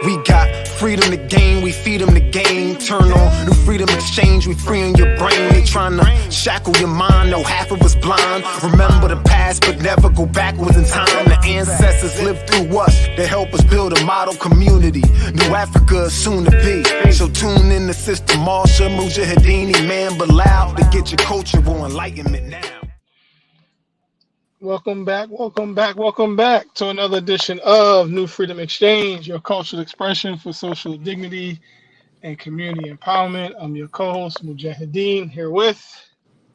We got freedom to gain, we feed them the game. Turn on New Freedom Exchange, we freeing your brain. They trying to shackle your mind, no half of us blind. Remember the past, but never go backwards in time. The ancestors lived through us, they help us build a model community. New Africa is soon to be. So tune in to Sister Marsha, Mujahideen, Imam Bilal, to get your cultural enlightenment now. Welcome back to another edition of New Freedom Exchange, your cultural expression for social dignity and community empowerment. I'm your co-host, Mujahideen, here with...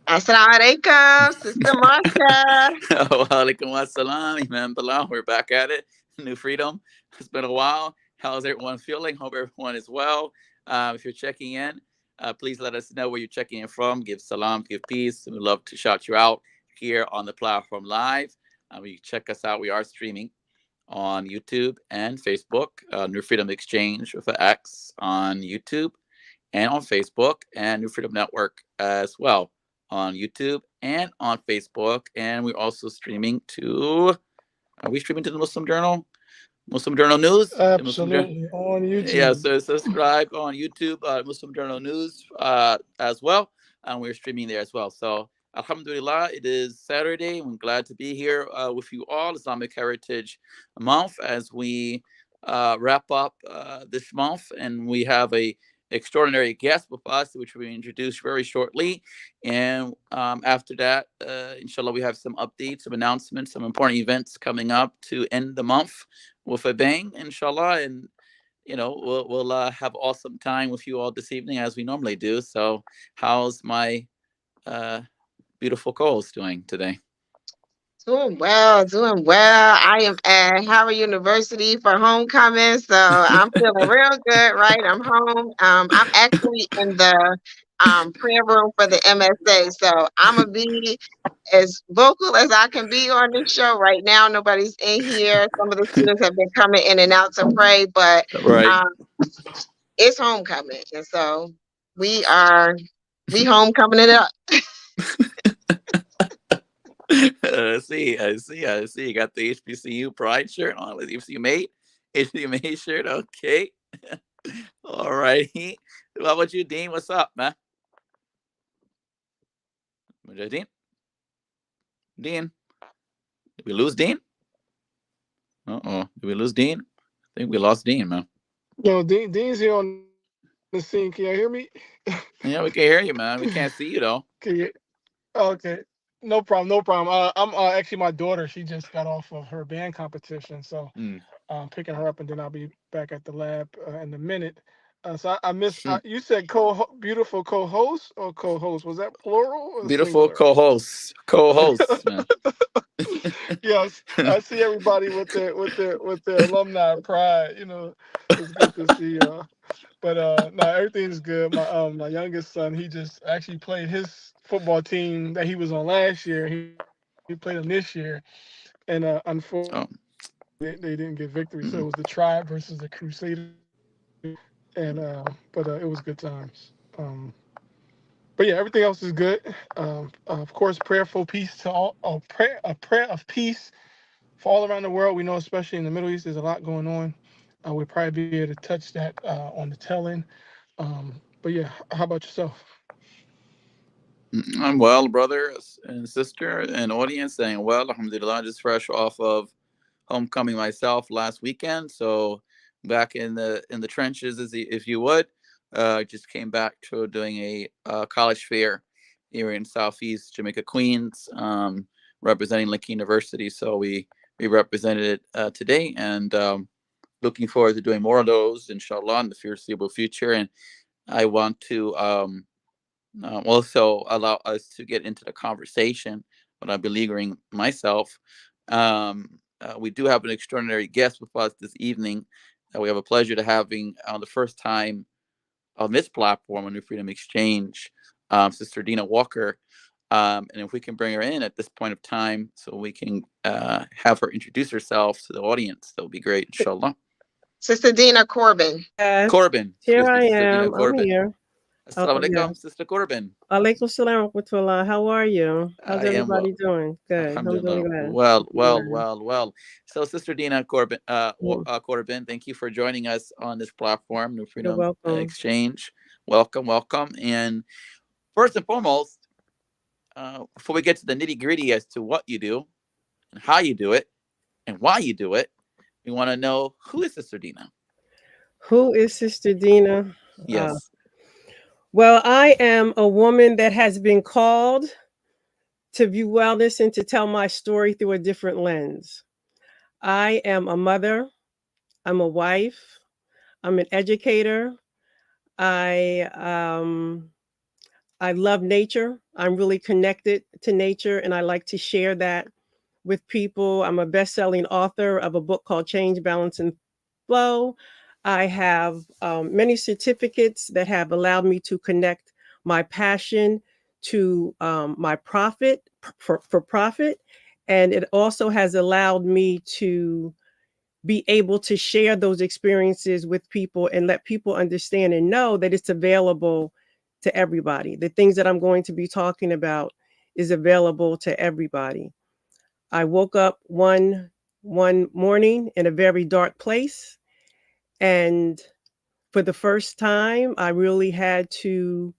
Assalamu alaikum, Sister Marsha. Wa alaikum assalam, Imam Bilal. We're back at it. New Freedom. It's been a while. How's everyone feeling? Hope everyone is well. If you're checking in, please let us know where you're checking in from. Give salam, give peace. We'd love to shout you out here on the platform live. You can check us out. We are streaming on YouTube and Facebook. New Freedom Exchange with an X on YouTube and on Facebook, and New Freedom Network as well on YouTube and on Facebook. And we're also streaming to, are we streaming to the Muslim Journal News? Absolutely, on YouTube. Yeah, so subscribe on YouTube, Muslim Journal News as well. And we're streaming there as well. So alhamdulillah, it is Saturday. I'm glad to be here with you all, Islamic Heritage Month, as we wrap up this month. And we have a extraordinary guest with us, which we introduce very shortly. And after that, inshallah, we have some updates, some announcements, some important events coming up to end the month with a bang, inshallah. And you know, we'll have awesome time with you all this evening as we normally do. So how's my beautiful co-host doing today? Doing well. I am at Howard University for homecoming, so I'm feeling real good, right? I'm home. I'm actually in the prayer room for the MSA, so I'm going to be as vocal as I can be on this show right now. Nobody's in here. Some of the students have been coming in and out to pray, but it's homecoming, and so we homecoming it up. I see. You got the HBCU Pride shirt on. HBCU mate shirt. Okay. All righty. How about you, Dean? What's up, man? Dean? Did we lose Dean? Did we lose Dean? I think we lost Dean, man. Yo, Dean's here on the scene. Can you hear me? Yeah, we can hear you, man. We can't see you, though. Okay. No problem. I'm actually, my daughter, she just got off of her band competition, so I'm picking her up, and then I'll be back at the lab in a minute. So I missed. You said beautiful co-host or co-host? Was that plural? Or beautiful singular? co-host, man. Yes, I see everybody with their alumni pride. You know, it's good to see y'all. But no, everything's good. My youngest son, he just actually played his football team that he was on last year. He played them this year, and unfortunately, they didn't get victory. So it was the Tribe versus the Crusaders, and but it was good times. But yeah, everything else is good. Of course, prayerful peace to all. A prayer of peace for all around the world. We know, especially in the Middle East, there's a lot going on. We'll probably be able to touch that on the tail-end. But yeah, how about yourself? I'm well, brother and sister and audience, saying well, alhamdulillah, just fresh off of homecoming myself last weekend. So back in the trenches, if you would. Just came back to doing a college fair here in Southeast Jamaica, Queens, representing Lincoln University. So we represented it today, and looking forward to doing more of those, inshallah, in the foreseeable future. And I want to also allow us to get into the conversation without beleaguering myself. We do have an extraordinary guest with us this evening that we have a pleasure to having on the first time on this platform on New Freedom Exchange, Sister Dena Walker. And if we can bring her in at this point of time so we can have her introduce herself to the audience, that would be great, inshallah. Sister Dena Corbin. Corbin. Here I am. I'm here. Oh, Assalamu yeah. alaikum, Sister Corbin. Alaikum salam wa rahmatullah. How are you? How's I am well. everybody doing? Good. Alhamdulillah. Alhamdulillah. Well, well, Alhamdulillah. well, well. So, Sister Dena Corbin, Mm, Corbin, thank you for joining us on this platform, New You're Freedom welcome. Exchange. Welcome, welcome. And first and foremost, before we get to the nitty gritty as to what you do and how you do it and why you do it, we want to know, who is Sister Dena? Who is Sister Dena? Uh, Yes. well, I am a woman that has been called to view wellness and to tell my story through a different lens. I am a mother. I'm a wife. I'm an educator. I I love nature. I'm really connected to nature, and I like to share that with people. I'm a best-selling author of a book called Change, Balance, and Flow. I have many certificates that have allowed me to connect my passion to my profit for profit, and it also has allowed me to be able to share those experiences with people and let people understand and know that it's available to everybody. The things that I'm going to be talking about is available to everybody. I woke up one morning in a very dark place, and for the first time I really had to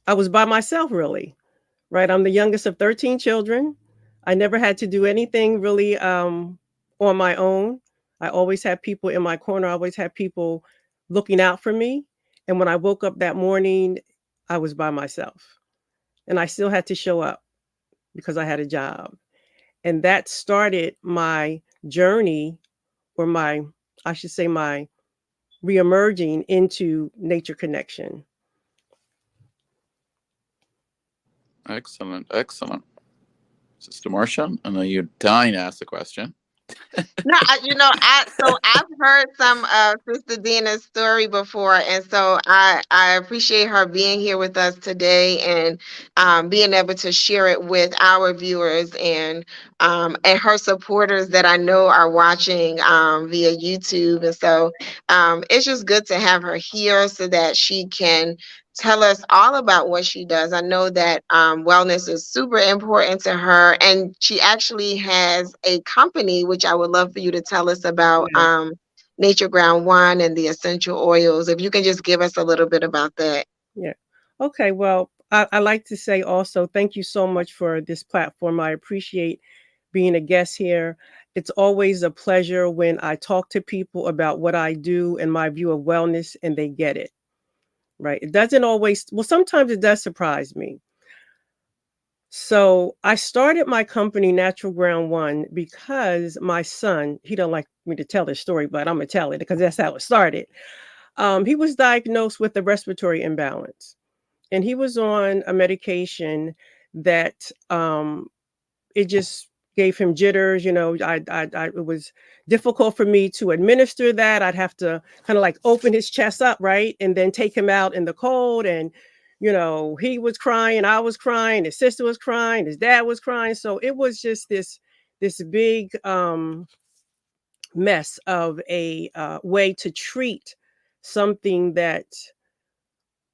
I was by myself, really. Right? I'm the youngest of 13 children. I never had to do anything really on my own. I always had people in my corner. I always had people looking out for me. And when I woke up that morning, I was by myself. And I still had to show up because I had a job. And that started my journey, or I should say, my reemerging into nature connection. Excellent. Excellent. Sister Marsha, I know you're dying to ask the question. No, I've heard some of Sister Dina's story before, and so I appreciate her being here with us today and being able to share it with our viewers and her supporters that I know are watching via YouTube. And so it's just good to have her here so that she can tell us all about what she does. I know that wellness is super important to her, and she actually has a company, which I would love for you to tell us about. Yeah. Nature Ground One and the essential oils. If you can just give us a little bit about that. Yeah. Okay. Well, I like to say also thank you so much for this platform. I appreciate being a guest here. It's always a pleasure when I talk to people about what I do and my view of wellness and they get it. Right. It doesn't always, well, sometimes it does surprise me. So I started my company, Natural Ground One, because my son, he don't like me to tell this story, but I'm gonna tell it because that's how it started. He was diagnosed with a respiratory imbalance, and he was on a medication that it just gave him jitters. It was difficult for me to administer that. I'd have to kind of like open his chest up, right, and then take him out in the cold. And he was crying, I was crying, his sister was crying, his dad was crying. So it was just this big mess of a way to treat something that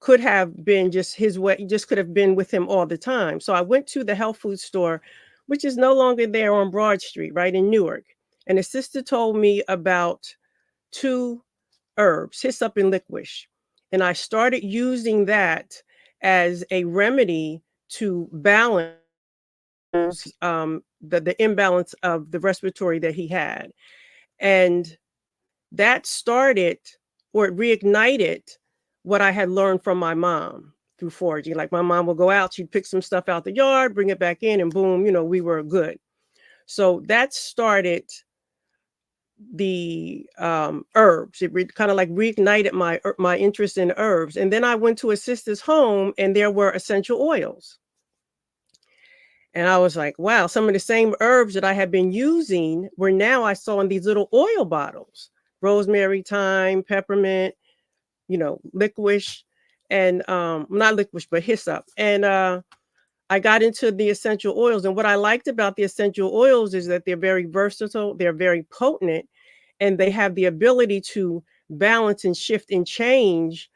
could have been just his way, just could have been with him all the time. So I went to the health food store, which is no longer there on Broad Street, right in Newark. And the sister told me about two herbs, hyssop and licorice. And I started using that as a remedy to balance the imbalance of the respiratory that he had. And that started, or it reignited, what I had learned from my mom through foraging. Like my mom would go out, she'd pick some stuff out the yard, bring it back in, and boom, we were good. So that started the herbs. It kind of like reignited my interest in herbs. And then I went to a sister's home, and there were essential oils. And I was like, wow, some of the same herbs that I had been using were now I saw in these little oil bottles: rosemary, thyme, peppermint, licorice, and not licorice, but hyssop. And I got into the essential oils. And what I liked about the essential oils is that they're very versatile, they're very potent, and they have the ability to balance and shift and change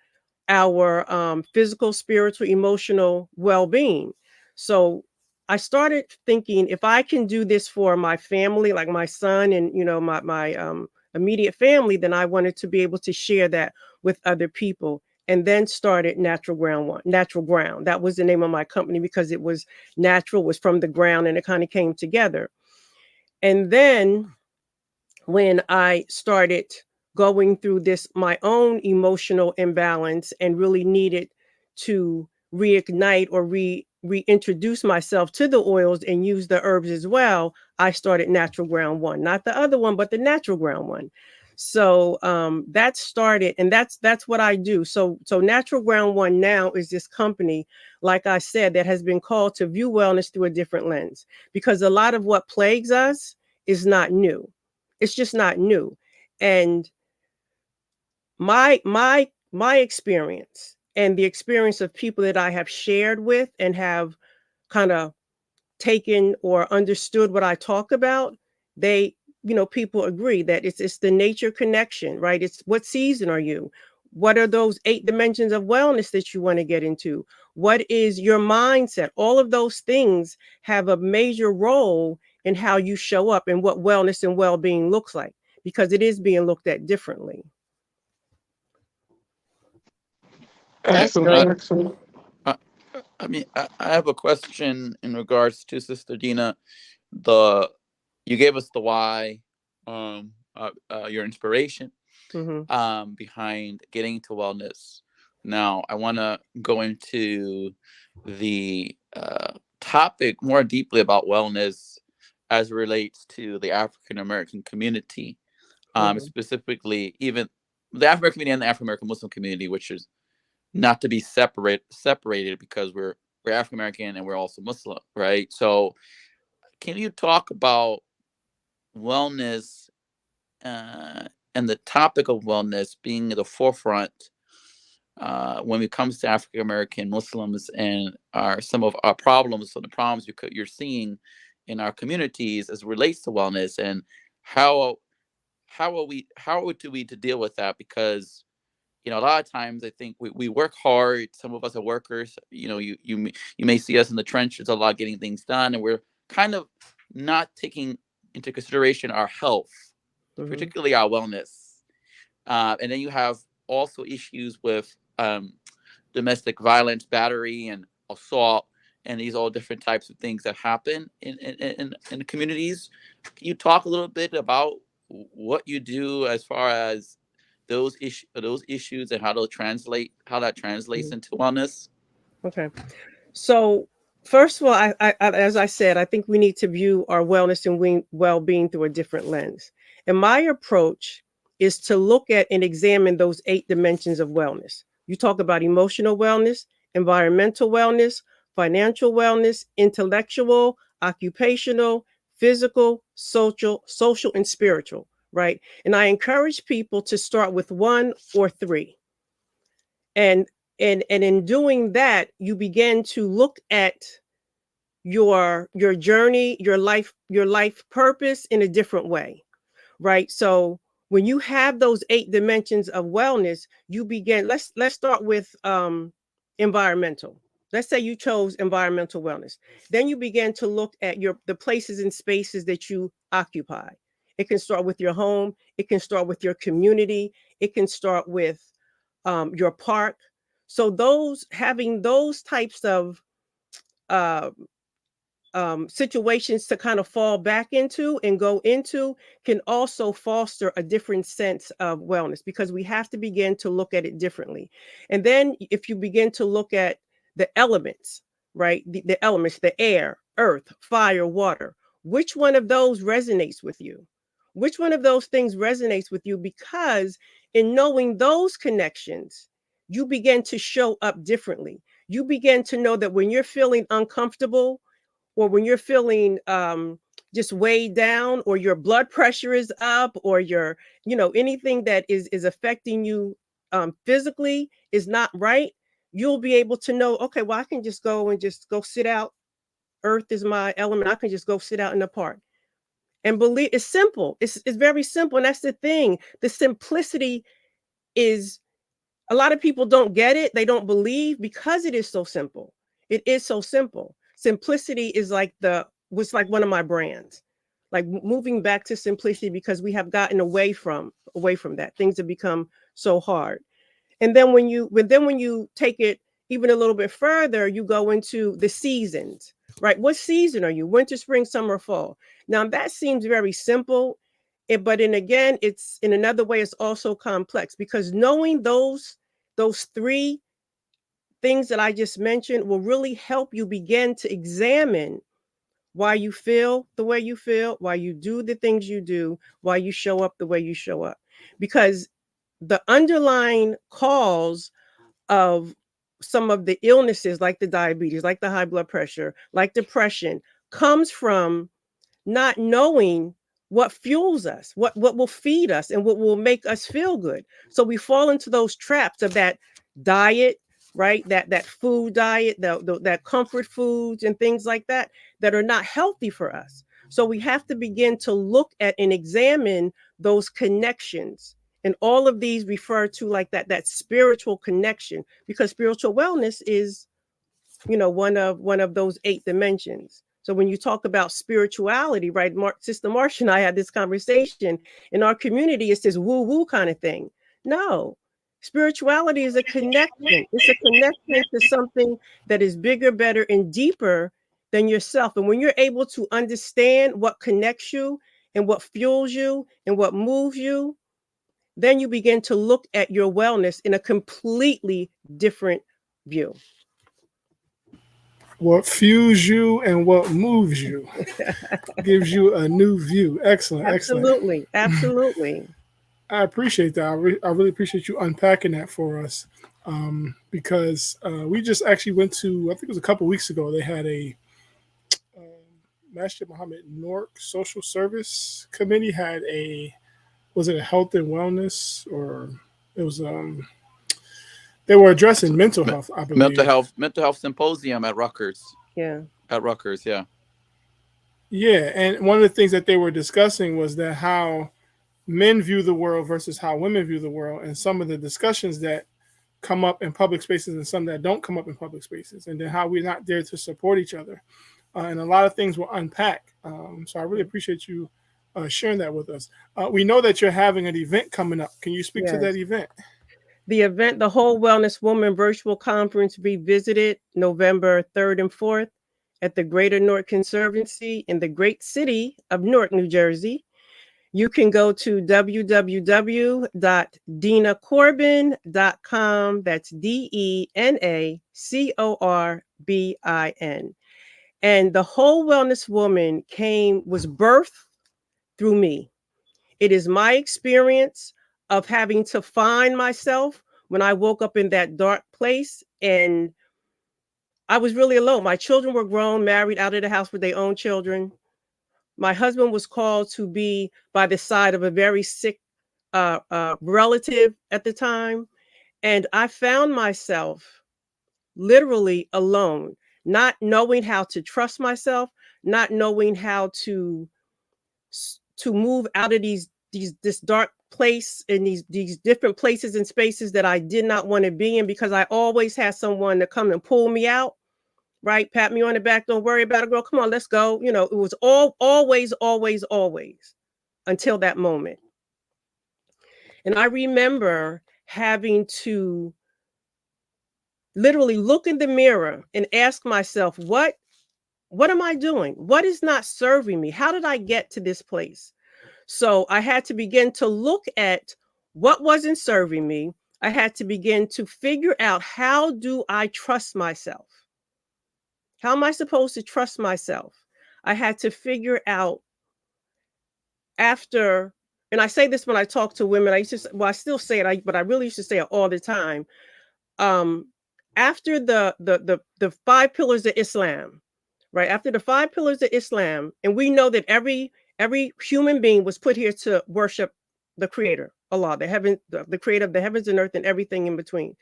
our physical, spiritual, emotional well-being. So I started thinking, if I can do this for my family, like my son and my immediate family, then I wanted to be able to share that with other people. And then started Natural Ground One. Natural Ground. That was the name of my company because it was natural, was from the ground, and it kind of came together. And then when I started going through this, my own emotional imbalance, and really needed to reignite or reintroduce myself to the oils and use the herbs as well, I started Natural Ground One, not the other one, but the Natural Ground One. So that started, and that's what I do. So Natural Ground One now is this company, like I said, that has been called to view wellness through a different lens, because a lot of what plagues us is not new. It's just not new. And my experience and the experience of people that I have shared with and have kind of taken or understood what I talk about, they, people agree that it's the nature connection, right? It's what season are you? What are those 8 dimensions of wellness that you want to get into? What is your mindset? All of those things have a major role in how you show up and what wellness and well-being looks like, because it is being looked at differently. That's Excellent, great. excellent. I, I mean, I have a question in regards to Sister Dena. The You gave us the why, your inspiration Mm-hmm. behind getting to wellness. Now, I want to go into the topic more deeply about wellness as it relates to the African American community, Mm-hmm. specifically even the African American community and the African American Muslim community, which is not to be separated because we're African American and we're also Muslim, right? So, can you talk about wellness and the topic of wellness being at the forefront when it comes to African American Muslims and some of our problems, some of the problems you're seeing in our communities as it relates to wellness, and how how do we to deal with that? Because a lot of times I think we work hard. Some of us are workers. You may see us in the trenches a lot getting things done, and we're kind of not taking into consideration our health, Mm-hmm. particularly our wellness. And then you have also issues with domestic violence, battery, and assault, and these all different types of things that happen in the communities. Can you talk a little bit about what you do as far as those issues and how that translates Mm-hmm. into wellness? Okay. So first of all, as I said, I think we need to view our wellness and well-being through a different lens. And my approach is to look at and examine those 8 dimensions of wellness. You talk about emotional wellness, environmental wellness, financial wellness, intellectual, occupational, physical, social, and spiritual, right? And I encourage people to start with 1 or 3. And and in doing that, you begin to look at your journey, your life purpose in a different way, right? So when you have those 8 dimensions of wellness, you begin, let's start with environmental. Let's say you chose environmental wellness. Then you begin to look at the places and spaces that you occupy. It can start with your home, it can start with your community, it can start with your park. So having those types of uh, situations to kind of fall back into and go into can also foster a different sense of wellness, because we have to begin to look at it differently. And then if you begin to look at the elements, right? The elements, the air, earth, fire, water, which one of those resonates with you? Which one of those things resonates with you? Because in knowing those connections, you begin to show up differently. You begin to know that when you're feeling uncomfortable, or when you're feeling just weighed down, or your blood pressure is up, or anything that is affecting you physically is not right, you'll be able to know, okay, well, I can just go sit out. Earth is my element. I can just go sit out in the park. And believe, it's simple. It's very simple. And that's the thing. The simplicity is a lot of people don't get it. They don't believe because it is so simple. It is so simple. Simplicity is was like one of my brands. Like moving back to simplicity because we have gotten away from that. Things have become so hard. And then when you take it even a little bit further, you go into the seasons, right? What season are you? Winter, spring, summer, fall. Now that seems very simple, but it's in another way, it's also complex because knowing those three things that I just mentioned will really help you begin to examine why you feel the way you feel, why you do the things you do, why you show up the way you show up. Because the underlying cause of some of the illnesses like the diabetes, like the high blood pressure, like depression, comes from not knowing what fuels us, what will feed us and what will make us feel good. So we fall into those traps of that diet, right? That food diet, that comfort foods and things like that are not healthy for us. So we have to begin to look at and examine those connections. And all of these refer to like that spiritual connection, because spiritual wellness is, one of those 8 dimensions. So when you talk about spirituality, right, Sister Marsha and I had this conversation in our community. It's this woo woo kind of thing. No, spirituality is a connection. It's a connection to something that is bigger, better, and deeper than yourself. And when you're able to understand what connects you and what fuels you and what moves you, then you begin to look at your wellness in a completely different view. What fuels you and what moves you gives you a new view. Excellent, absolutely, excellent. Absolutely. I appreciate that. I really appreciate you unpacking that for us, because we just actually went to, I think it was a couple weeks ago, they had a Masjid Muhammad Newark Social Service Committee had was it a health and wellness, or it was they were addressing mental health, I believe. Mental health symposium at Rutgers. Yeah. At Rutgers, yeah. Yeah, and one of the things that they were discussing was that how men view the world versus how women view the world, and some of the discussions that come up in public spaces and some that don't come up in public spaces, and then how we're not there to support each other. And a lot of things will unpack. So I really appreciate you sharing that with us. We know that you're having an event coming up. Can you speak to that event? The event, the Whole Wellness Woman Virtual Conference, Revisited, November 3rd and 4th at the Greater Newark Conservancy in the great city of Newark, New Jersey. You can go to www.denacorbin.com. That's DENACORBIN. And the Whole Wellness Woman was birthed through me. It is my experience of having to find myself when I woke up in that dark place and I was really alone. My children were grown, married, out of the house with their own children. My husband was called to be by the side of a very sick relative at the time. And I found myself literally alone, not knowing how to trust myself, not knowing how to move out of this dark place and these different places and spaces that I did not want to be in, because I always had someone to come and pull me out, right? Pat me on the back. Don't worry about it, girl. Come on, let's go. It was always until that moment. And I remember having to literally look in the mirror and ask myself, what am I doing? What is not serving me? How did I get to this place? So I had to begin to look at what wasn't serving me. I had to begin to figure out, how do I trust myself? How am I supposed to trust myself? I had to figure out after, and I say this when I talk to women, I still say it, but I really used to say it all the time. After the 5 pillars of Islam, right? After the 5 pillars of Islam, and we know that every human being was put here to worship the Creator, Allah, the Creator of the heavens and earth and everything in between.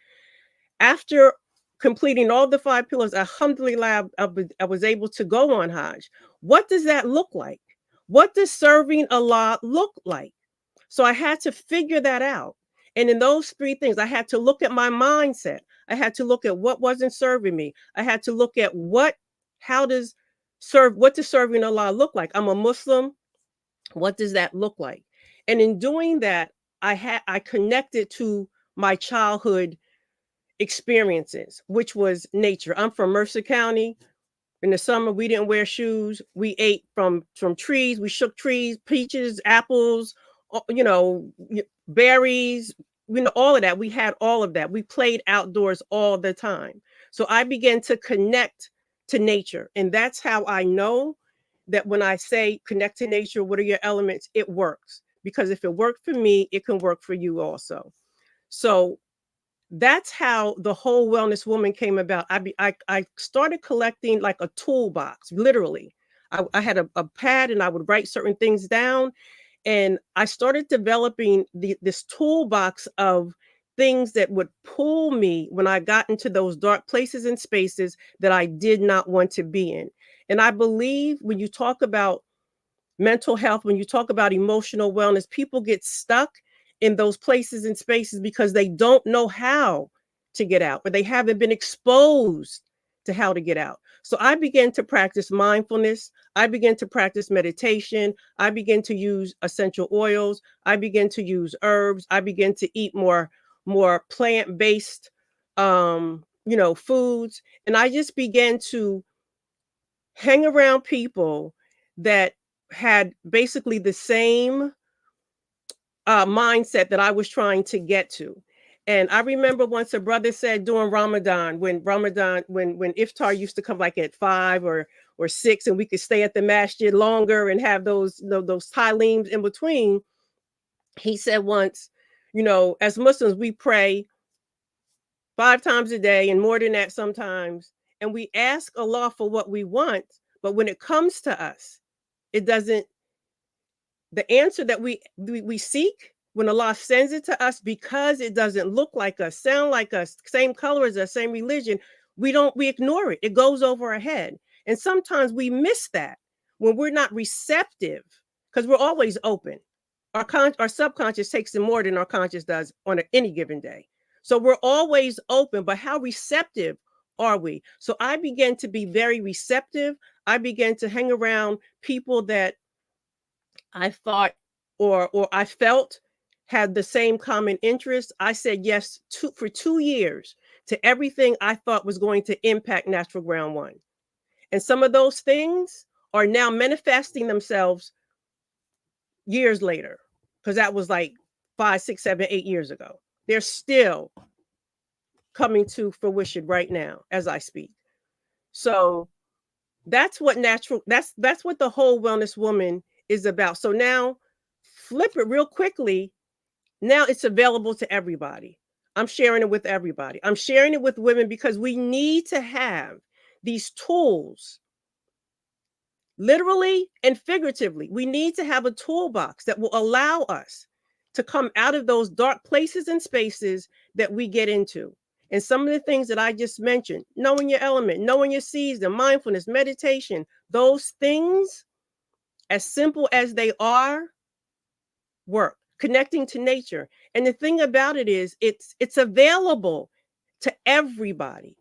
After completing all the 5 pillars, alhamdulillah, I was able to go on Hajj. What does that look like? What does serving Allah look like? So I had to figure that out. And in those three things, I had to look at my mindset. I had to look at what wasn't serving me. I had to look at what does serving Allah look like? I'm a Muslim. What does that look like? And in doing that, I connected to my childhood experiences, which was nature. I'm from Mercer County. In the summer, we didn't wear shoes. We ate from trees. We shook trees, peaches, apples, berries. All of that. We had all of that. We played outdoors all the time. So I began to connect to nature, and that's how I know that when I say connect to nature, what are your elements? It works, because if it worked for me, it can work for you also. So that's how the whole wellness woman came about. I started collecting like a toolbox, literally. I had a pad, and I would write certain things down, and I started developing this toolbox of things that would pull me when I got into those dark places and spaces that I did not want to be in. And I believe when you talk about mental health, when you talk about emotional wellness, people get stuck in those places and spaces because they don't know how to get out, or they haven't been exposed to how to get out. So I began to practice mindfulness. I began to practice meditation. I began to use essential oils. I began to use herbs. I began to eat more plant-based foods. And I just began to hang around people that had basically the same mindset that I was trying to get to. And I remember once a brother said during Ramadan, when iftar used to come like at 5 or 6, and we could stay at the masjid longer and have those taleems in between. He said once, as Muslims, we pray 5 times a day and more than that sometimes, and we ask Allah for what we want, but when it comes to us, it doesn't. The answer that we seek, when Allah sends it to us, because it doesn't look like us, sound like us, same color as us, same religion, we ignore it. It goes over our head. And sometimes we miss that when we're not receptive, because we're always open. Our subconscious takes in more than our conscious does on any given day. So we're always open, but how receptive are we? So I began to be very receptive. I began to hang around people that I thought or I felt had the same common interest. I said yes for 2 years to everything I thought was going to impact Natural Ground One. And some of those things are now manifesting themselves years later, because that was like 5, 6, 7, 8 years ago. They're still coming to fruition right now as I speak. So that's what the whole wellness woman is about. So now flip it real quickly. Now it's available to everybody. I'm sharing it with everybody. I'm sharing it with women because we need to have these tools, literally and figuratively. We need to have a toolbox that will allow us to come out of those dark places and spaces that we get into. And some of the things that I just mentioned, knowing your element, knowing your season, mindfulness, meditation, those things, as simple as they are, work. Connecting to nature. And the thing about it is it's available to everybody.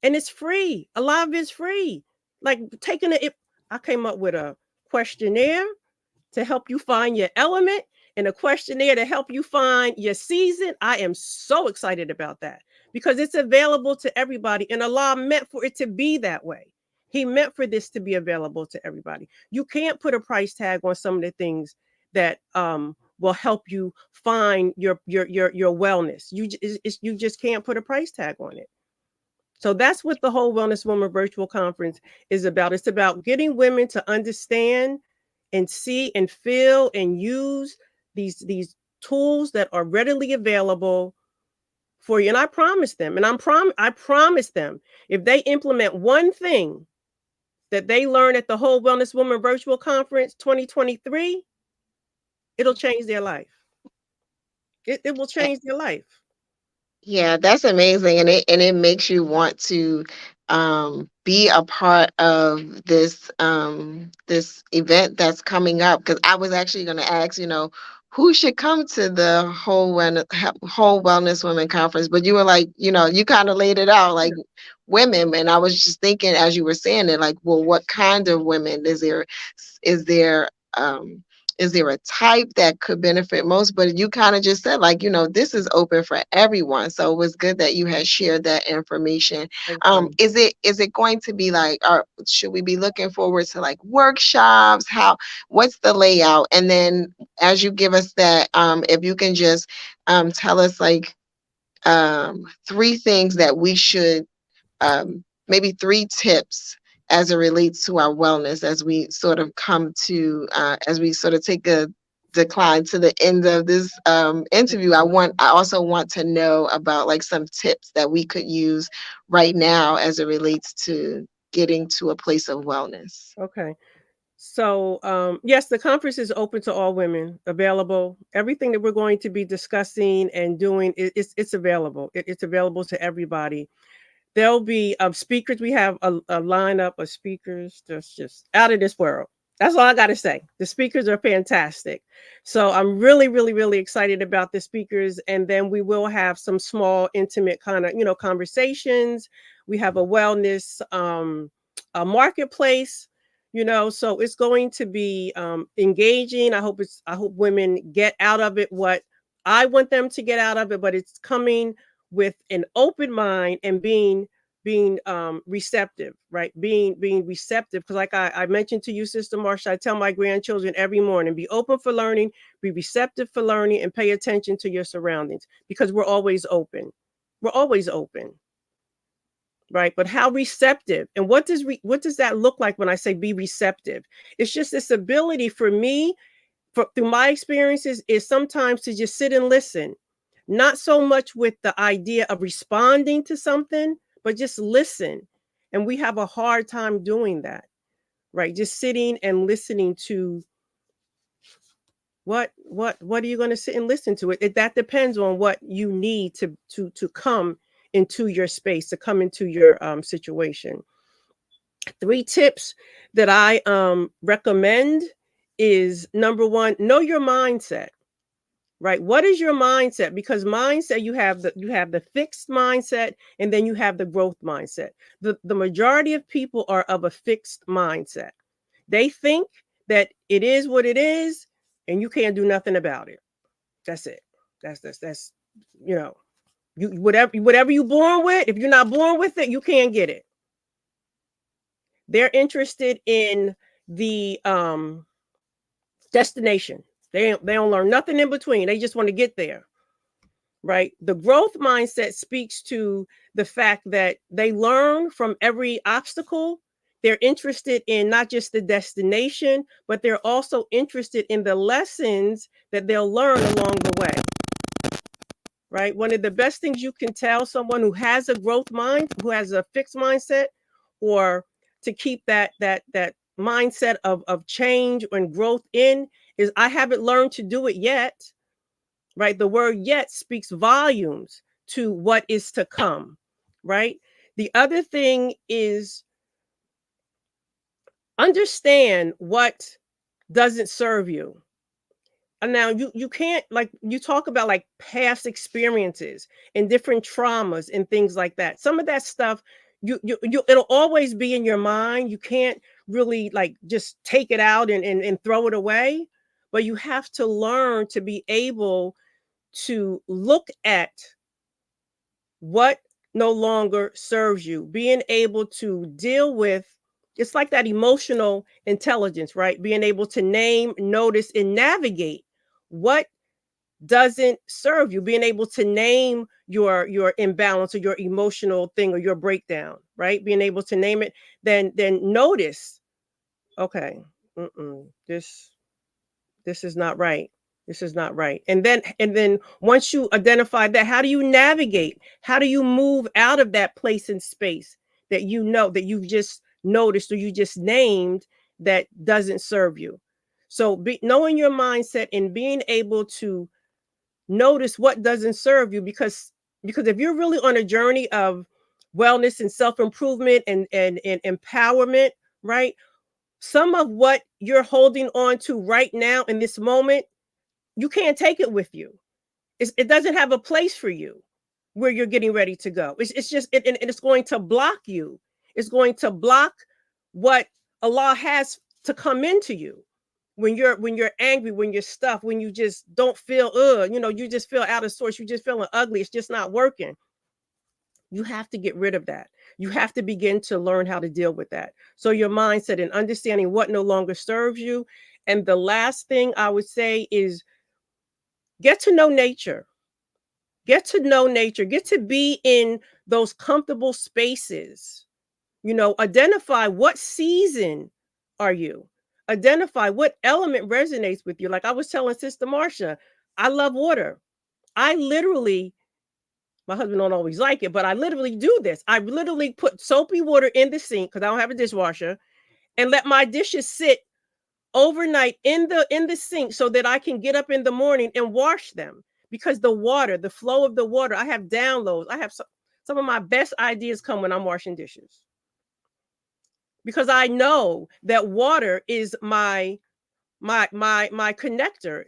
And it's free. A lot of it's free. Like I came up with a questionnaire to help you find your element and a questionnaire to help you find your season. I am so excited about that because it's available to everybody, and Allah meant for it to be that way. He meant for this to be available to everybody. You can't put a price tag on some of the things that will help you find your wellness. You just can't put a price tag on it. So that's what the whole Wellness Woman Virtual Conference is about. It's about getting women to understand and see and feel and use these tools that are readily available for you. And I promise them, and I promise them, if they implement one thing that they learn at the whole Wellness Woman Virtual Conference 2023, it'll change their life. It will change their life. Yeah, that's amazing, and it makes you want to be a part of this event that's coming up. Because I was actually going to ask, who should come to the whole wellness women conference, but you were like, you kind of laid it out like women, and I was just thinking as you were saying it, like, well, what kind of women is there um is there a type that could benefit most? But you kind of just said, like, this is open for everyone. So it was good that you had shared that information. Thank you. Is it going to be like, or should we be looking forward to like workshops? What's the layout? And then as you give us that, if you can just tell us like three things that we should, maybe three tips as it relates to our wellness as we sort of as we sort of take a decline to the end of this interview. I also want to know about like some tips that we could use right now as it relates to getting to a place of wellness. Okay. So, yes, the conference is open to all women, available. Everything that we're going to be discussing and doing, it's available. It's available to everybody. There'll be speakers. We have a lineup of speakers that's just out of this world. That's all I got to say. The speakers are fantastic. So I'm really, really, really excited about the speakers. And then we will have some small, intimate kind of, conversations. We have a wellness a marketplace, so it's going to be engaging. I hope women get out of it what I want them to get out of it, but it's coming with an open mind and being receptive, right? Being receptive, because like I mentioned to you, Sister Marsha, I tell my grandchildren every morning, be open for learning, be receptive for learning, and pay attention to your surroundings, because we're always open. We're always open, right? But how receptive, and what does that look like when I say be receptive? It's just this ability for me, through my experiences, is sometimes to just sit and listen, not so much with the idea of responding to something, but just listen. And we have a hard time doing that, right? Just sitting and listening to what are you going to sit and listen to it? That depends on what you need to come into your space, to come into your situation. 3 tips that I recommend is, number 1, know your mindset. Right? What is your mindset? Because mindset, you have the fixed mindset, and then you have the growth mindset. The majority of people are of a fixed mindset. They think that it is what it is, and you can't do nothing about it. That's it. That's you whatever you're born with. If you're not born with it, you can't get it. They're interested in the destination. They don't learn nothing in between. They just want to get there, right? The growth mindset speaks to the fact that they learn from every obstacle. They're interested in not just the destination, but they're also interested in the lessons that they'll learn along the way, right? One of the best things you can tell someone who has a growth mind, who has a fixed mindset, or to keep that mindset of change and growth in, is I haven't learned to do it yet, right? The word yet speaks volumes to what is to come, right? The other thing is understand what doesn't serve you. And now you can't, like, you talk about like past experiences and different traumas and things like that. Some of that stuff, you it'll always be in your mind. You can't really like just take it out and throw it away, but you have to learn to be able to look at what no longer serves you, being able to deal with, it's like that emotional intelligence, right? Being able to name, notice, and navigate what doesn't serve you, being able to name your imbalance or your emotional thing or your breakdown, right? Being able to name it, then notice, okay, this is not right. This is not right. And then once you identify that, how do you navigate? How do you move out of that place and space that that you've just noticed or you just named that doesn't serve you? So knowing your mindset and being able to notice what doesn't serve you, because if you're really on a journey of wellness and self-improvement and empowerment, right? Some of what you're holding on to right now in this moment you can't take it with you. It doesn't have a place for you where you're getting ready to go. It's just, and it's going to block you. It's going to block what Allah has to come into you. When you're angry, when you're stuffed, when you just don't feel, you just feel out of sorts, you just feeling ugly, it's just not working. You have to get rid of that. You have to begin to learn how to deal with that. So your mindset and understanding what no longer serves you. And the last thing I would say is get to know nature. Get to know nature. Get to be in those comfortable spaces. Identify what season are you. Identify what element resonates with you. Like I was telling Sister Marsha, I love water. I literally, my husband don't always like it, but I literally do this. I literally put soapy water in the sink because I don't have a dishwasher and let my dishes sit overnight in the sink so that I can get up in the morning and wash them. Because the flow of the water, I have downloads. I have some of my best ideas come when I'm washing dishes. Because I know that water is my connector.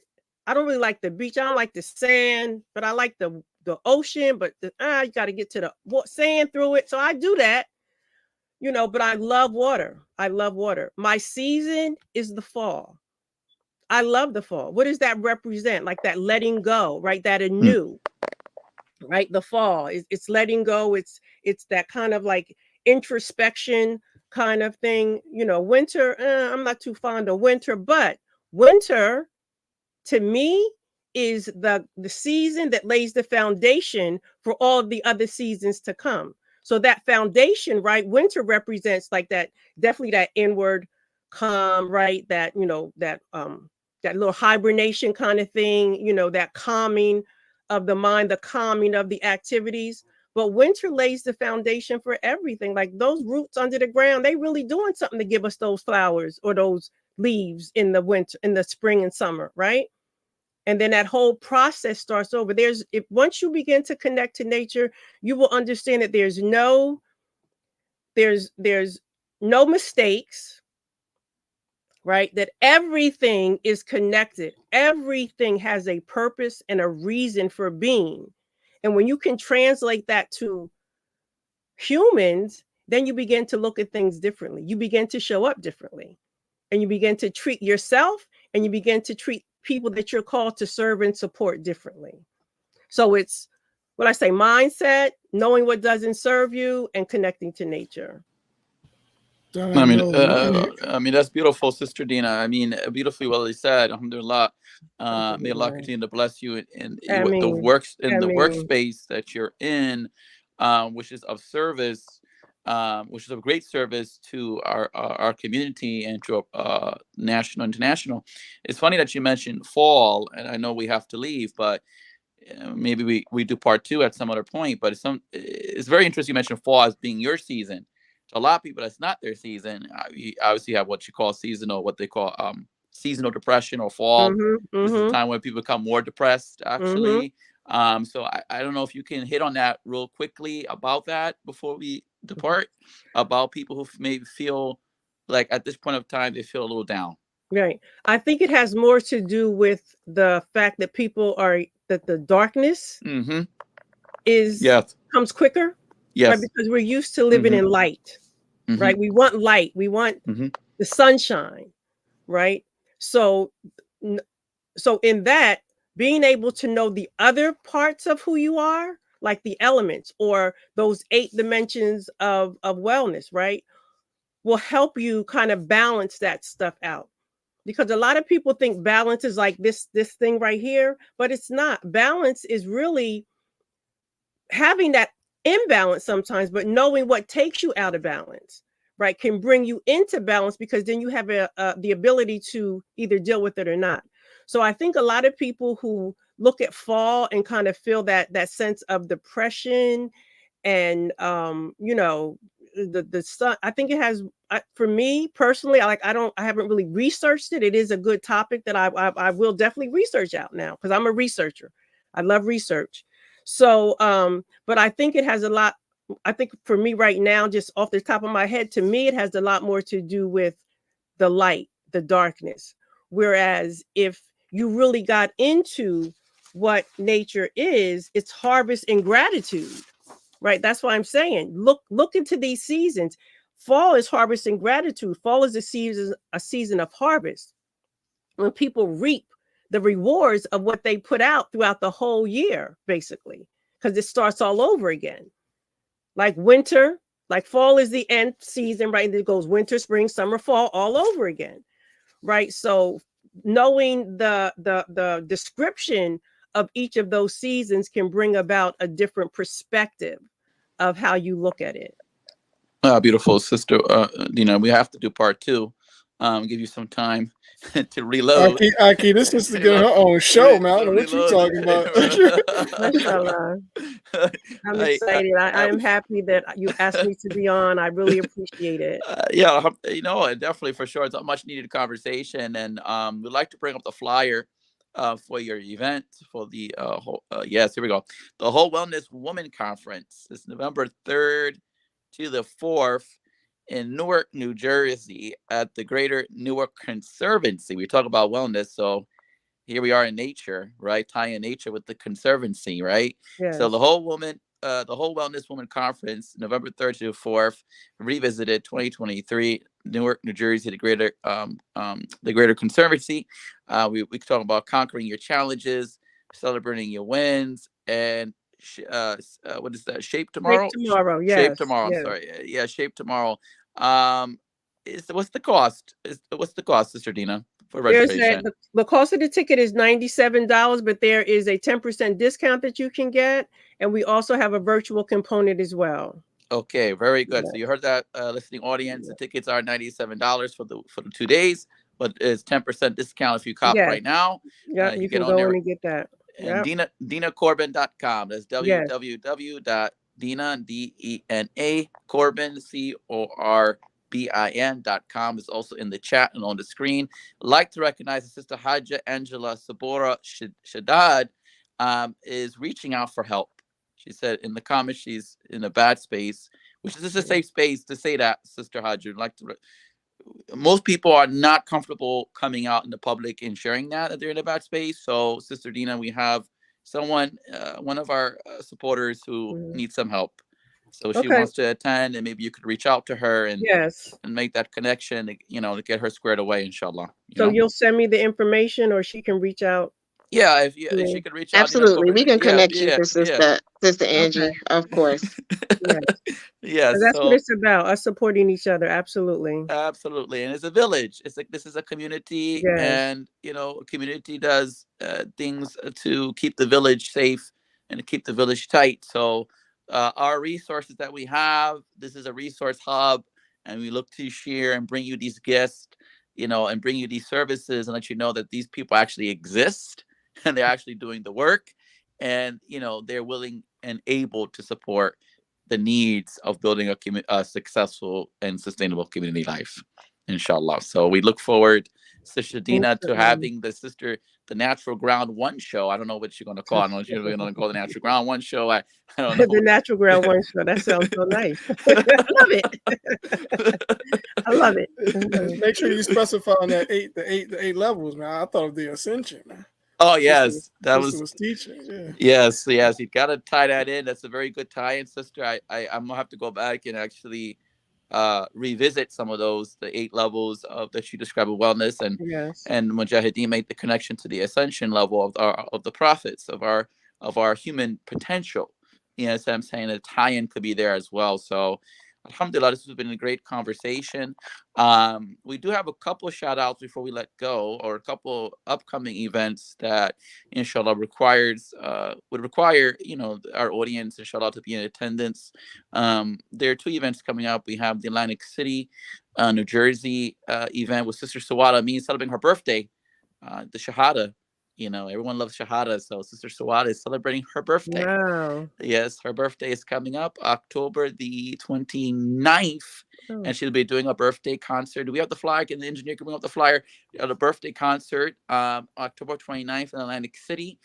I don't really like the beach. I don't like the sand, but I like the ocean. But you got to get to the sand through it. So I do that, but I love water. I love water. My season is the fall. I love the fall. What does that represent? Like that letting go, right? That anew, right? The fall it's letting go. It's that kind of like introspection kind of thing. Winter, I'm not too fond of winter, but winter to me is the season that lays the foundation for all of the other seasons to come. So that foundation, right? Winter represents like that, definitely that inward calm, right? That, that little hibernation kind of thing, that calming of the mind, the calming of the activities. But winter lays the foundation for everything. Like those roots under the ground, they really doing something to give us those flowers or those leaves in the winter, in the spring and summer, right? And then that whole process starts over. Once you begin to connect to nature, you will understand that there's no mistakes, right? That everything is connected. Everything has a purpose and a reason for being. And when you can translate that to humans, then you begin to look at things differently. You begin to show up differently. And you begin to treat yourself and you begin to treat people that you're called to serve and support differently. So it's what I say, mindset, knowing what doesn't serve you, and connecting to nature. I mean, that's beautiful, Sister Dena. I mean, beautifully well said. Alhamdulillah. May Allah continue to bless you in the workspace that you're in, which is of service, which is of great service to our community and to national, international. It's funny that you mentioned fall, and I know we have to leave, but maybe we do part 2 at some other point. But it's very interesting you mentioned fall as being your season. To a lot of people, that's not their season. You obviously have what you call seasonal, what they call seasonal depression or fall. This is the time when people become more depressed, actually. So I don't know if you can hit on that real quickly about that before we depart, about people who maybe feel like at this point of time, they feel a little down. Right. I think it has more to do with the fact that that the darkness comes quicker. Yes. Right? Because we're used to living in light, right? We want light. We want the sunshine, right? So in that, being able to know the other parts of who you are, like the elements or those 8 dimensions of wellness, right, will help you kind of balance that stuff out. Because a lot of people think balance is like this thing right here, but it's not. Balance is really having that imbalance sometimes, but knowing what takes you out of balance, right, can bring you into balance, because then you have the ability to either deal with it or not. So I think a lot of people who look at fall and kind of feel that sense of depression and the sun, I think it has, for me personally, I haven't really researched it. It is a good topic that I will definitely research out now, because I'm a researcher. I love research. So, but I think it has a lot. I think for me right now, just off the top of my head, to me, it has a lot more to do with the light, the darkness. Whereas if you really got into what nature is, it's harvest and gratitude, right? That's why I'm saying, look into these seasons. Fall is harvest and gratitude. Fall is a season of harvest, when people reap the rewards of what they put out throughout the whole year, basically, because it starts all over again. Like winter, like fall is the end season, right? And it goes winter, spring, summer, fall, all over again, right? So knowing the description of each of those seasons can bring about a different perspective of how you look at it. Beautiful, Sister Dena. We have to do part two. Give you some time to reload. Aki, this is to get her own show, man. I don't know what you talking about. Mashallah. I'm excited. I am happy that you asked me to be on. I really appreciate it. Yeah, definitely, for sure. It's a much needed conversation, and we'd like to bring up the flyer for your event for the yes, here we go. The Whole Wellness Woman Conference is November 3rd to the 4th in Newark, New Jersey, at the Greater Newark Conservancy. We talk about wellness, so here we are in nature, right? Tying nature with the conservancy, right? Yes. So the Whole Wellness Woman Conference, November 3rd to 4th, revisited 2023, Newark, New Jersey, the Greater Conservancy. We talk about conquering your challenges, celebrating your wins, and what is that? Shape Tomorrow. Shape Tomorrow. Yes. Shape Tomorrow. Yes. I'm sorry. Yeah, Shape Tomorrow. What's the cost? What's the cost, Sister Dena, for registration? The cost of the ticket is $97, but there is a 10% discount that you can get, and we also have a virtual component as well. Okay, very good. So you heard that, listening audience. The tickets are $97 for the 2 days, but it's 10% discount if you cop right now. Yeah, you can go in and get that. And DenaCorbin.com. That's www.Dena, Dena Corbin, CORBIN.com is also in the chat and on the screen. I'd like to recognize that Sister Haja Angela Sabora Shaddad is reaching out for help. She said in the comments she's in a bad space, which is a safe space to say that, Sister Haja. Most people are not comfortable coming out in the public and sharing that they're in a bad space. So, Sister Dena, we have someone, one of our supporters who needs some help. So she wants to attend, and maybe you could reach out to her and make that connection, to get her squared away, inshallah. You'll send me the information, or she can reach out. Yeah, if she could reach out. Absolutely. We can connect you to Sister Angie, of course. Yes. That's what it's about, us supporting each other. Absolutely. Absolutely. And it's a village. It's like, this is a community, and, a community does things to keep the village safe and to keep the village tight. So our resources that we have, this is a resource hub, and we look to share and bring you these guests, and bring you these services and let you know that these people actually exist. And they're actually doing the work, and they're willing and able to support the needs of building a successful and sustainable community life, inshallah. So we look forward, Sister Dena, to having the Natural Ground One show. I don't know what you're going to call it. I don't know if you're going to call the Natural Ground One show. I don't know. The Natural Ground One show. That sounds so nice. I love it. I love it. Make sure you specify on that the eight levels, man. I thought of the ascension, man. Oh yes, that was teaching. Yeah. Yes, you got to tie that in. That's a very good tie-in, Sister. I'm gonna have to go back and actually revisit some of those, the 8 levels that you describe of wellness, and Mujahideen made the connection to the ascension level of the prophets, of our human potential. So I'm saying a tie-in could be there as well. So alhamdulillah, this has been a great conversation. We do have a couple of shout outs before we let go, or a couple upcoming events that inshallah would require our audience inshallah to be in attendance. There are 2 events coming up. We have the Atlantic City, New Jersey event with Sister Sawada celebrating her birthday, the Shahada. Everyone loves Shahada, so Sister Sawada is celebrating her birthday. Wow. Yes, her birthday is coming up October the 29th, and she'll be doing a birthday concert. Do we have the flyer? Can the engineer bring up the flyer? The birthday concert, October 29th in Atlantic City,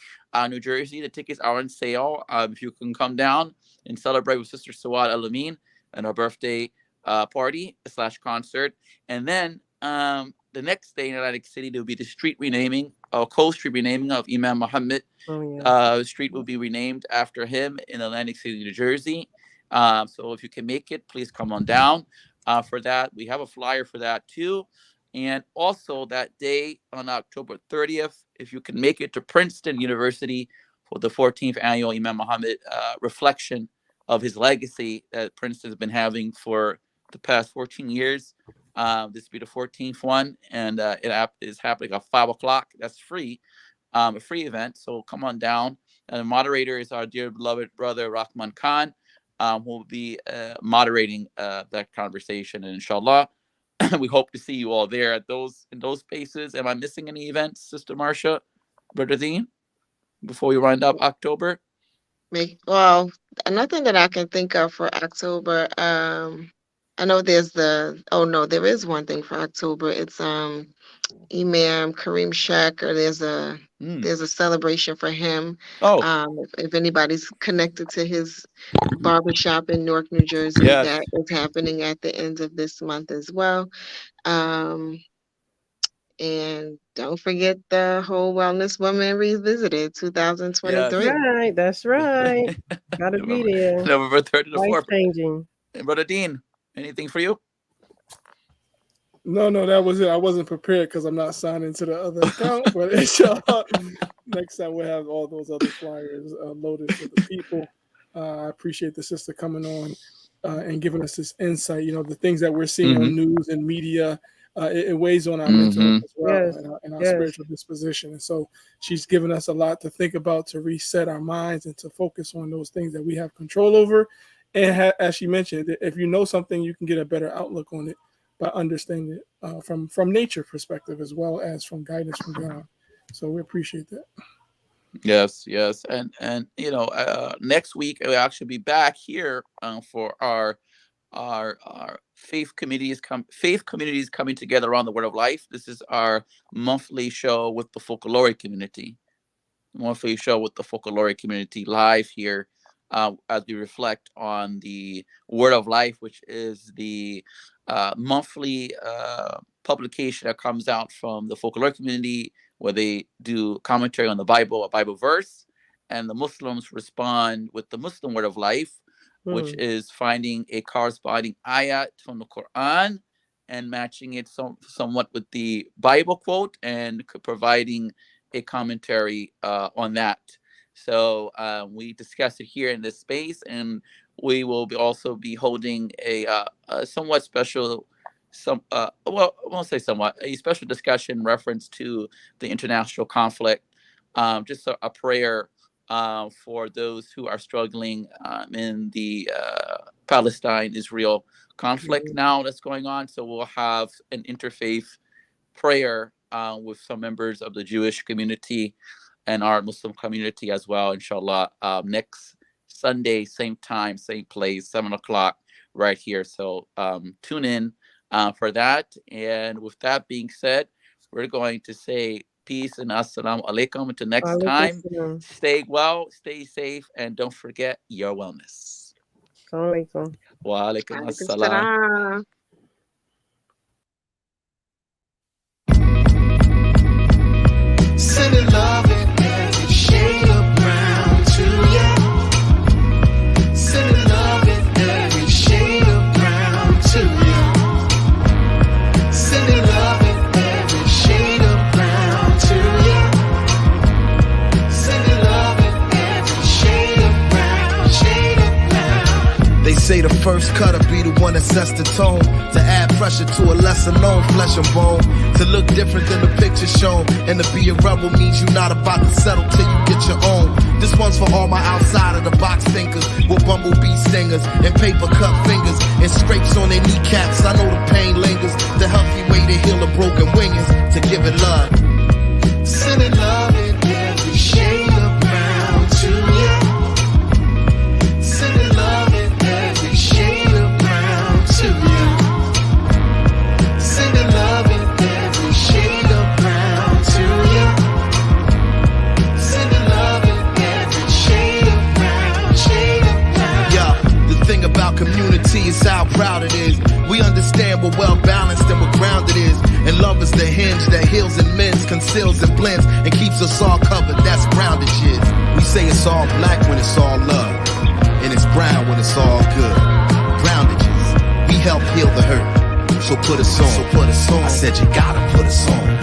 New Jersey. The tickets are on sale. If you can come down and celebrate with Sister Sawad Al-Amin and her birthday party/concert. And then the next day in Atlantic City, there will be the street renaming Cole Street renaming of Imam Muhammad. Street will be renamed after him in Atlantic City, New Jersey. So if you can make it, please come on down for that. We have a flyer for that too. And also that day on October 30th, if you can make it to Princeton University for the 14th annual Imam Muhammad reflection of his legacy that Princeton has been having for the past 14 years. This will be the 14th one, and it is happening at 5 o'clock. That's free, a free event. So come on down. And the moderator is our dear beloved brother Rahman Khan, who will be moderating that conversation. And inshallah, we hope to see you all there in those spaces. Am I missing any events, Sister Marsha, Brother Deen, before we wind up October? Well, nothing that I can think of for October. I know there is one thing for October. It's Imam Kareem Shaker. There's a celebration for him. If anybody's connected to his barbershop in Newark, New Jersey, that is happening at the end of this month as well. And don't forget the whole Wellness Woman Revisited 2023. Yes. That's right. Gotta be there. November 3rd to the 4th. Life-changing. And Brother Deen, anything for you? No, that was it. I wasn't prepared because I'm not signed into the other account. But next time we'll have all those other flyers loaded for the people. I appreciate the sister coming on and giving us this insight. You know, the things that we're seeing on news and media, it weighs on our mental health as well and our spiritual disposition. And so she's given us a lot to think about, to reset our minds and to focus on those things that we have control over. And as she mentioned, if you know something, you can get a better outlook on it by understanding it from nature perspective as well as from guidance from God. So we appreciate that. Yes. And you know, next week we'll actually be back here for our faith communities coming together around the Word of Life. This is our monthly show with the Folkloric community. Live here as we reflect on the Word of Life, which is the monthly publication that comes out from the Folkloric community, where they do commentary on the Bible, a Bible verse, and the Muslims respond with the Muslim Word of Life, which is finding a corresponding ayat from the Quran and matching it somewhat with the Bible quote and providing a commentary on that. So we discuss it here in this space, and we will also be holding a somewhat special, I won't say somewhat, a special discussion reference to the international conflict, just a prayer for those who are struggling in the Palestine-Israel conflict now that's going on. So we'll have an interfaith prayer with some members of the Jewish community and our Muslim community as well, inshallah, next Sunday, same time, same place, 7 o'clock right here. So tune in for that. And with that being said, we're going to say peace and assalamu alaikum until next time. Stay well, stay safe, and don't forget your wellness. Wa alaikum assalam. Sending love in every shade of brown to you. Sending love in every shade of brown to you. Sending love in every shade of brown to you. Sending love in every shade of brown, shade of brown. They say the first cutter be the one that sets the tone, to add pressure to a lesser known flesh and bone, to look different than the picture shown, and to be a rebel means you're not about to settle till you get your own. This one's for all my outside of the box thinkers, with bumblebee stingers and paper cut fingers and scrapes on their kneecaps. I know the pain lingers. The healthy way to heal a broken wing is to give it love. Sending love in every shade of brown to you. Sending love in every shade of brown to you. Sending love in every shade of brown to you. Sending love in every shade of brown, shade of brown. Yeah, the thing about community is how proud it is. We understand what well balanced and what grounded is, and love is the hinge that heals and mends conceals and blends and keeps us all covered. That's grounded shit. We say it's all black when it's all love, and it's brown when it's all good. Groundages, we help heal the hurt. So put us on. I said you gotta put us on.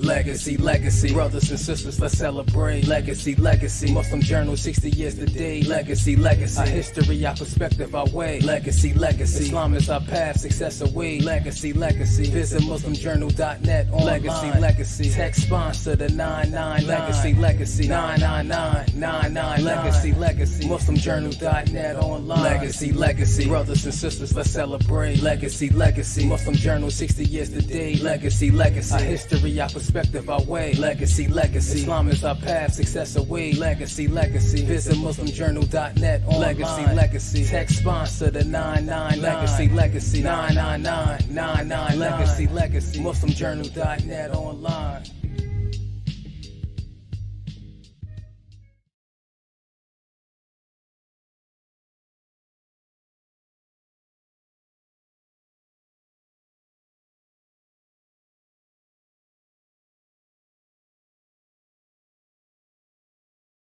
Legacy, legacy, brothers and sisters, let's celebrate. Legacy, legacy, Muslim journal, 60 years today. Legacy, legacy, our history, our perspective, our way. Legacy, legacy, Islam is our path, success away. Legacy, legacy, visit muslimjournal.net online. Legacy, legacy, text sponsor the 999. Legacy, legacy, 999. Legacy, legacy, muslimjournal.net online. Legacy, legacy, brothers and sisters, let's celebrate. Legacy, legacy, Muslim journal, 60 years today. Legacy, legacy, our history, our perspective, our way. Legacy, legacy, Islam is our path, success away. Legacy, legacy, visit muslimjournal.net online. Legacy, legacy, text sponsor the 999. Legacy, legacy, 999. Legacy, legacy, muslimjournal.net online.